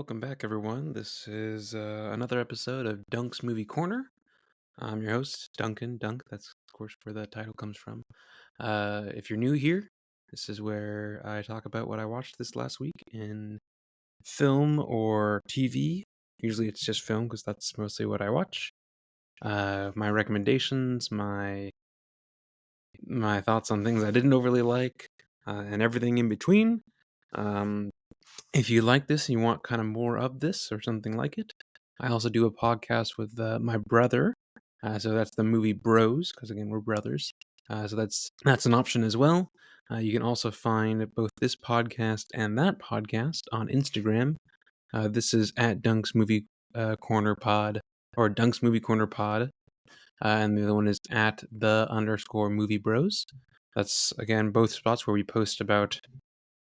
Welcome back, everyone. This is another episode of Dunk's Movie Corner. I'm your host, Duncan Dunk. That's, of course, where the title comes from. If you're new here, this is where I talk about what I watched this last week in film or TV. Usually it's just film because that's mostly what I watch. My recommendations, my thoughts on things I didn't overly like, and everything in between. Um, if you like this and you want kind of more of this or something like it, I also do a podcast with my brother. So that's the movie Bros, because again we're brothers. So that's an option as well. You can also find both this podcast and that podcast on Instagram. This is at Dunk's Movie Corner Pod or Dunk's Movie Corner Pod, and the other one is at the _movie bros. That's again both spots where we post about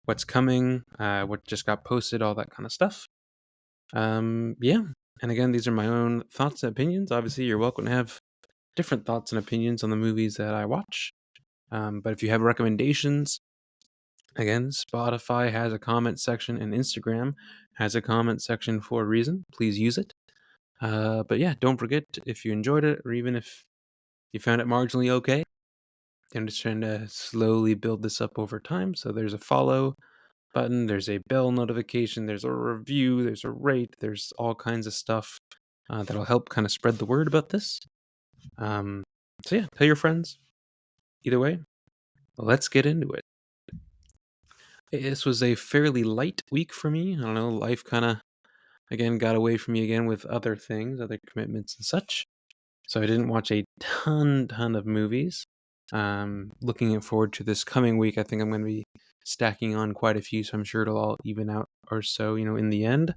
what's coming, what just got posted, all that kind of stuff. Yeah. And again, these are my own thoughts and opinions. Obviously, you're welcome to have different thoughts and opinions on the movies that I watch. But if you have recommendations, again, Spotify has a comment section and Instagram has a comment section for a reason. Please use it. But yeah, don't forget if you enjoyed it or even if you found it marginally okay. I'm just trying to slowly build this up over time. So there's a follow button, there's a bell notification, there's a review, there's a rate, there's all kinds of stuff that'll help kind of spread the word about this. So yeah, tell your friends. Either way, let's get into it. This was a fairly light week for me. I don't know, life kind of again got away from me again with other things, other commitments and such. So I didn't watch a ton of movies. Looking forward to this coming week. I think I'm going to be stacking on quite a few, so I'm sure it'll all even out or so, in the end.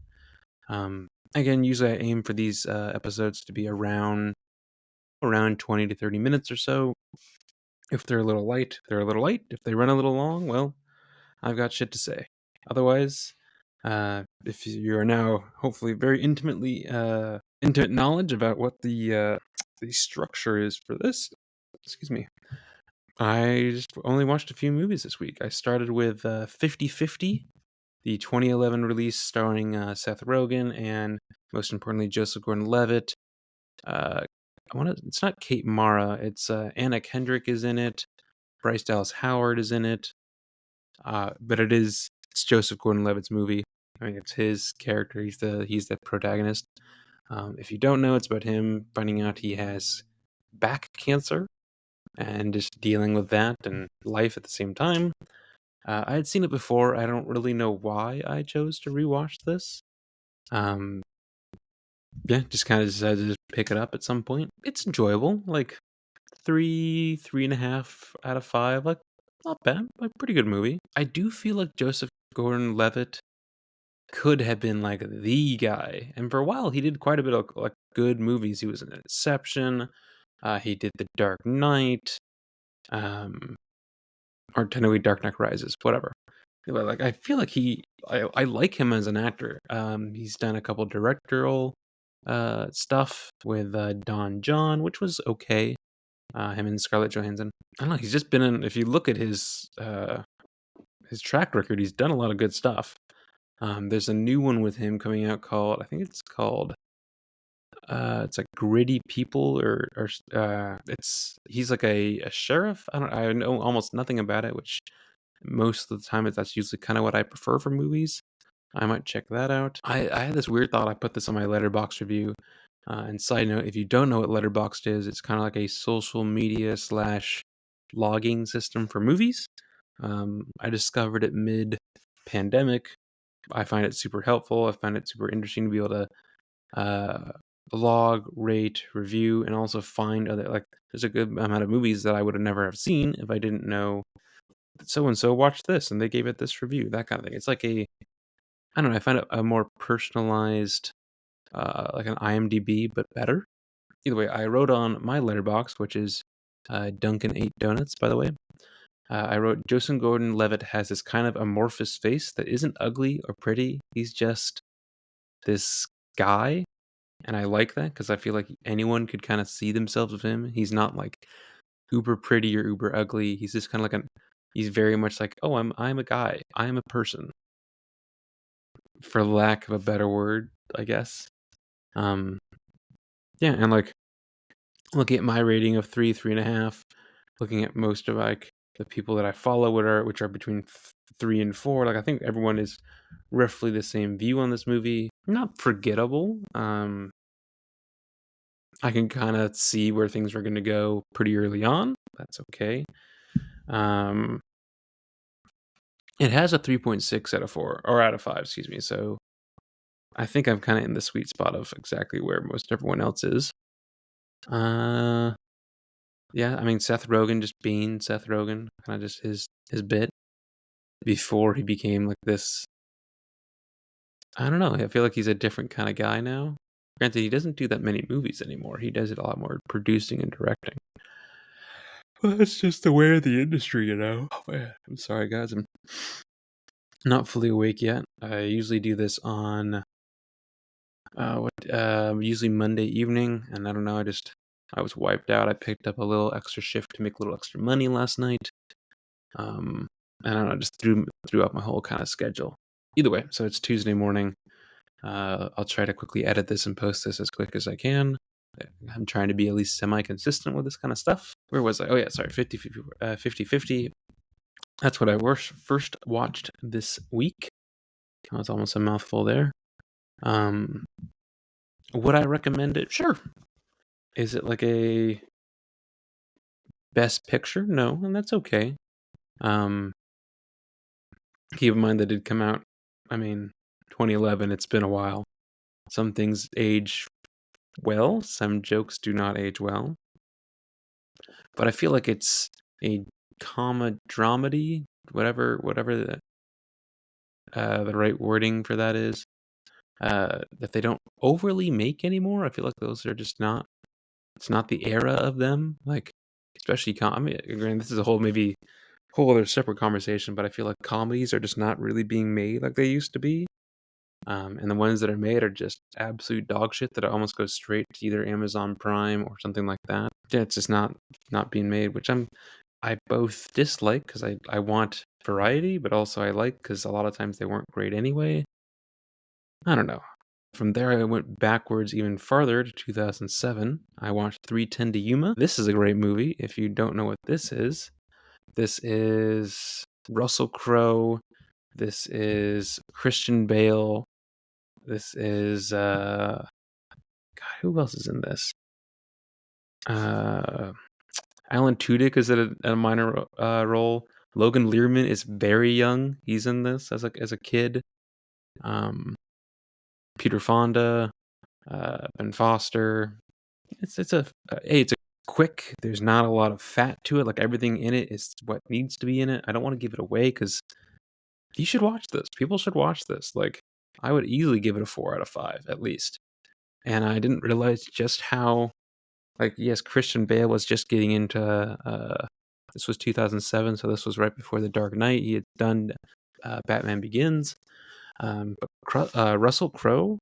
Again, usually I aim for these episodes to be around 20 to 30 minutes or so. If they're a little light, they're a little light. If they run a little long, well, I've got shit to say. Otherwise, if you are now hopefully very intimate knowledge about what the structure is for this, excuse me, I just only watched a few movies this week. I started with 50/50, the 2011 release starring Seth Rogen and most importantly Joseph Gordon-Levitt. Uh, it's not Kate Mara. It's Anna Kendrick is in it. Bryce Dallas Howard is in it. But it's Joseph Gordon-Levitt's movie. I mean, it's his character. He's the protagonist. If you don't know, it's about him finding out he has back cancer and just dealing with that and life at the same time. I had seen it before. I don't really know why I chose to rewatch this. Um, yeah, just kind of decided to just pick it up at some point. It's enjoyable, like 3.5 out of 5. Like, not bad, like pretty good movie. I do feel like Joseph Gordon-Levitt could have been like the guy, and for a while he did quite a bit of like good movies. He was in Inception. He did The Dark Knight. Um, or technically Dark Knight Rises, whatever. But like I feel like I like him as an actor. He's done a couple directorial stuff with Don John, which was okay. Him and Scarlett Johansson. I don't know. He's just been in. If you look at his track record, he's done a lot of good stuff. There's a new one with him coming out called, I think it's called it's like Gritty People, or he's like a sheriff. I know almost nothing about it, which most of the time that's usually kind of what I prefer for movies. I might check that out. I had this weird thought. I put this on my Letterboxd review. And side note, if you don't know what Letterboxd is, it's kind of like a social media / logging system for movies. I discovered it mid-pandemic. I find it super helpful. I find it super interesting to be able to uh, log, rate, review, and also find other, like, there's a good amount of movies that I would have never have seen if I didn't know that so and so watched this and they gave it this review, that kind of thing. It's like I don't know. I find it a more personalized, like an IMDb, but better. Either way, I wrote on my letterbox, which is Duncan 8 Donuts, by the way. I wrote Joseph Gordon-Levitt has this kind of amorphous face that isn't ugly or pretty. He's just this guy, and I like that because I feel like anyone could kind of see themselves with him. He's not like uber pretty or uber ugly. He's just kind of like he's very much like, oh, I'm a guy. I'm a person. for lack of a better word, I guess. Um, yeah, and like looking at my rating of 3.5, looking at most of like the people that I follow, which are between 3 and 4. Like I think everyone is roughly the same view on this movie. Not forgettable. I can kind of see where things are going to go pretty early on. That's okay. Um, it has a 3.6 out of 4, or out of 5, excuse me. So I think I'm kind of in the sweet spot of exactly where most everyone else is. Yeah, I mean Seth Rogen just being Seth Rogen, kind of just his bit before he became like this. I don't know. I feel like he's a different kind of guy now. Granted, he doesn't do that many movies anymore. He does it a lot more producing and directing. Well, that's just the way of the industry, you know. Oh man, I'm sorry, guys. I'm not fully awake yet. I usually do this on usually Monday evening, and I don't know. I was wiped out. I picked up a little extra shift to make a little extra money last night. I don't know, just threw up my whole kind of schedule. Either way, so it's Tuesday morning. I'll try to quickly edit this and post this as quick as I can. I'm trying to be at least semi-consistent with this kind of stuff. Where was I? Oh yeah, sorry, 50-50. That's what I first watched this week. That's almost a mouthful there. Would I recommend it? Sure. Is it like a best picture? No, and that's okay. Keep in mind that it did come out, 2011. It's been a while. Some things age well, some jokes do not age well. But I feel like it's a dramedy, whatever the right wording for that is. That they don't overly make anymore. I feel like those are just not. It's not the era of them. Like, especially granted, this is a whole other separate conversation. But I feel like comedies are just not really being made like they used to be. And the ones that are made are just absolute dog shit that almost goes straight to either Amazon Prime or something like that. Yeah, it's just not being made, which I both dislike because I want variety, but also I like because a lot of times they weren't great anyway. I don't know. From there, I went backwards even farther to 2007. I watched 3:10 to Yuma. This is a great movie. If you don't know what this is Russell Crowe. This is Christian Bale. This is God, who else is in this? Alan Tudyk is in a minor role. Logan Lerman is very young. He's in this as a kid. Peter Fonda, Ben Foster. It's a quick. There's not a lot of fat to it. Like everything in it is what needs to be in it. I don't want to give it away because you should watch this. People should watch this. Like I would easily give it a 4 out of 5 at least. And I didn't realize just how, like, yes, Christian Bale was just getting into. This was 2007, so this was right before The Dark Knight. He had done Batman Begins. But Russell Crowe,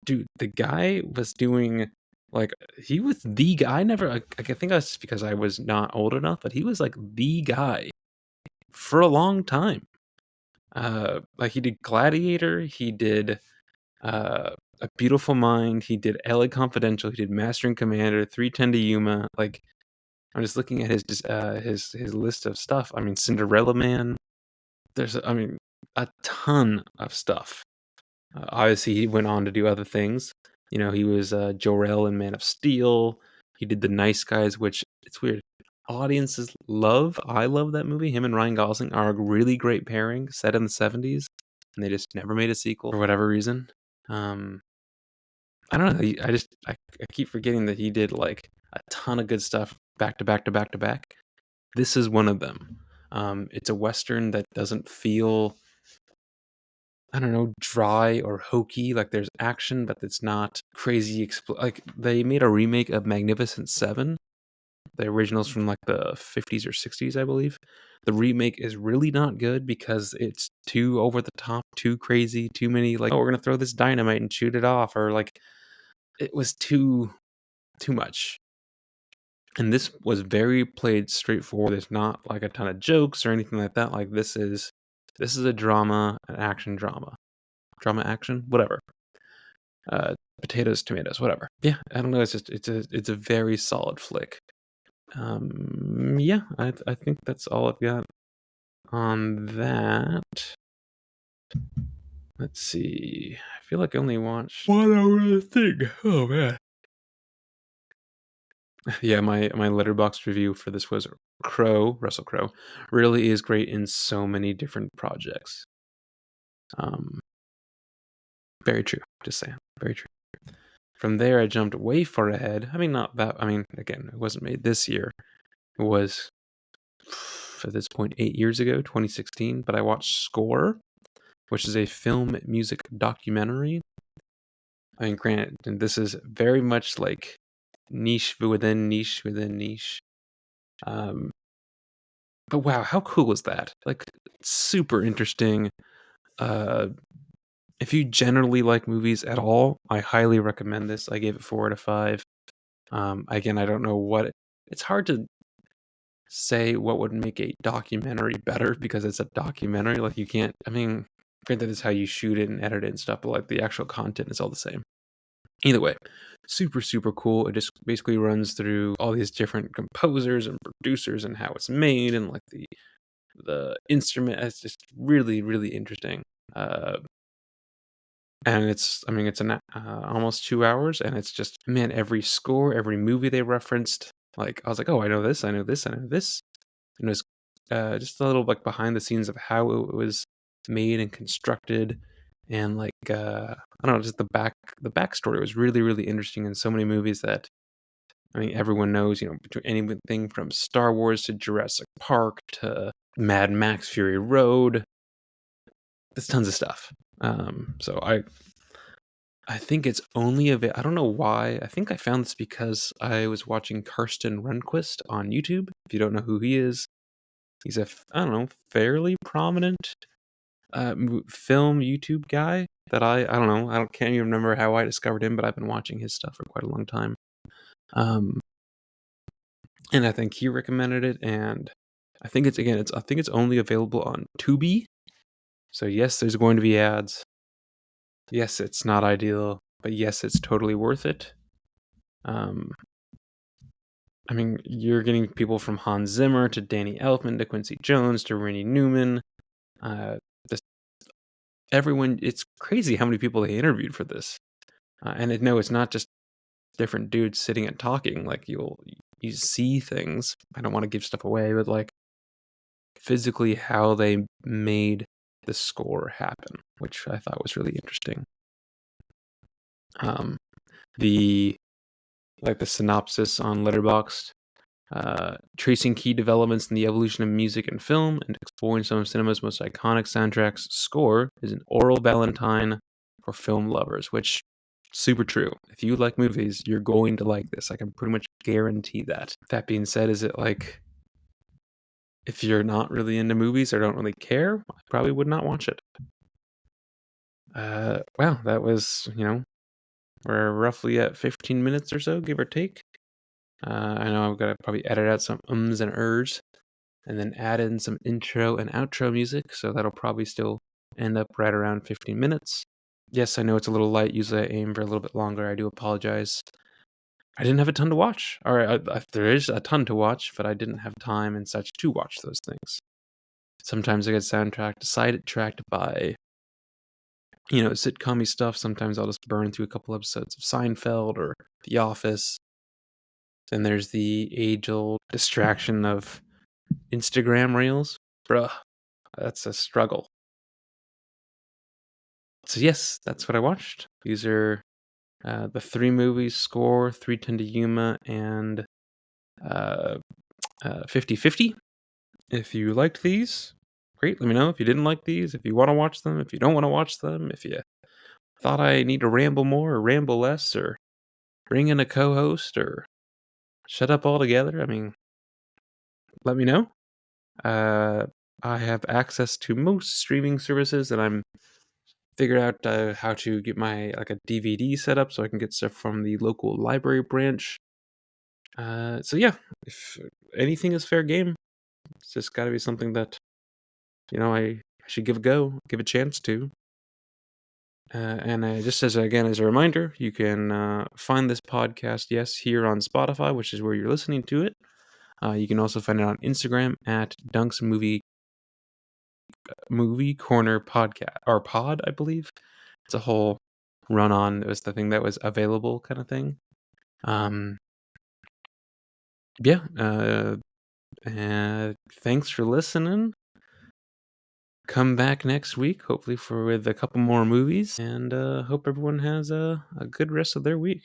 dude, the guy was doing like he was the guy. I never, I think that's because I was not old enough, but he was like the guy for a long time. Like he did Gladiator, he did A Beautiful Mind, he did LA Confidential, he did Master and Commander, 3:10 to Yuma. Like I'm just looking at his list of stuff. I mean, Cinderella Man. There's a ton of stuff. Obviously, he went on to do other things. You know, he was Jor-El in Man of Steel. He did The Nice Guys, which it's weird. Audiences love. I love that movie. Him and Ryan Gosling are a really great pairing, set in the 70s, and they just never made a sequel for whatever reason. I don't know. I keep forgetting that he did like a ton of good stuff back to back to back to back. This is one of them. It's a Western that doesn't feel, I don't know, dry or hokey. Like there's action, but it's not crazy. Like they made a remake of Magnificent Seven. The original's from like the 50s or 60s, I believe. The remake is really not good because it's too over the top, too crazy, too many like, oh, we're gonna throw this dynamite and shoot it off, or like it was too much. And this was very played straightforward. There's not like a ton of jokes or anything like that. Like this is a drama, an action drama. drama, action, whatever. Potatoes, tomatoes, whatever. Yeah, I don't know. It's a very solid flick. Yeah, I think that's all I've got on that. Let's see. I feel like I only watched one other thing. Oh man. Yeah, my Letterboxd review for this was Russell Crowe, really is great in so many different projects. Um, very true. Just saying, very true. From there, I jumped way far ahead. I mean, not that. I mean, again, it wasn't made this year. It was at this point 8 years ago, 2016. But I watched Score, which is a film music documentary. I mean, granted, and this is very much like niche within niche within niche. But wow, how cool was that? Like, super interesting. Uh, if you generally like movies at all, I highly recommend this. I gave it 4 out of 5. Again, I don't know it's hard to say what would make a documentary better because it's a documentary. Like, you can't, I mean, granted, this is how you shoot it and edit it and stuff, but like the actual content is all the same. Either way, super, super cool. It just basically runs through all these different composers and producers and how it's made and like the instrument. It's just really, really interesting. And it's an almost 2 hours, and it's just, man, every score, every movie they referenced. Like, I was like, oh, I know this, I know this, I know this. And it was just a little like behind the scenes of how it was made and constructed, and like I don't know, just the backstory was really, really interesting in so many movies that, I mean, everyone knows, between anything from Star Wars to Jurassic Park to Mad Max Fury Road. There's tons of stuff. So I think it's only I don't know why. I think I found this because I was watching Karsten Runquist on YouTube. If you don't know who he is, he's I don't know, fairly prominent film YouTube guy that I don't know. Can't even remember how I discovered him, but I've been watching his stuff for quite a long time. And I think he recommended it, and I think it's only available on Tubi. So yes, there's going to be ads. Yes, it's not ideal, but yes, it's totally worth it. I mean, you're getting people from Hans Zimmer to Danny Elfman to Quincy Jones to Randy Newman. Just everyone. It's crazy how many people they interviewed for this. And no, it's not just different dudes sitting and talking. Like, you see things. I don't want to give stuff away, but like physically how they made the score happen, which I thought was really interesting. The synopsis on Letterboxd, tracing key developments in the evolution of music and film and exploring some of cinema's most iconic soundtracks. Score is an oral valentine for film lovers, which, super true. If you like movies, you're going to like this. I can pretty much guarantee that. That being said, is it like, if you're not really into movies or don't really care, I probably would not watch it. Wow, that was, we're roughly at 15 minutes or so, give or take. I know I've got to probably edit out some ums and ers, and then add in some intro and outro music, so that'll probably still end up right around 15 minutes. Yes, I know it's a little light. Usually I aim for a little bit longer. I do apologize. I didn't have a ton to watch. All right, there is a ton to watch, but I didn't have time and such to watch those things. Sometimes I get sidetracked by, sitcom-y stuff. Sometimes I'll just burn through a couple episodes of Seinfeld or The Office. Then there's the age-old distraction of Instagram Reels. Bruh, that's a struggle. So yes, that's what I watched. These are the 3 movies: Score, 3:10 to Yuma, and 50/50. If you liked these, great. Let me know. If you didn't like these, if you want to watch them, if you don't want to watch them, if you thought I need to ramble more or ramble less, or bring in a co-host, or shut up altogether, I mean, let me know. I have access to most streaming services, and I'm figured out how to get my a DVD set up so I can get stuff from the local library branch. So yeah, if anything is fair game, it's just got to be something that I should give a go, give a chance to. And just as a reminder, you can find this podcast, yes, here on Spotify, which is where you're listening to it. You can also find it on Instagram at Dunc's Movie Corner Podcast or Pod, I believe. It's a whole run on. It was the thing that was available, kind of thing. Um, yeah. Thanks for listening. Come back next week, hopefully with a couple more movies, and hope everyone has a good rest of their week.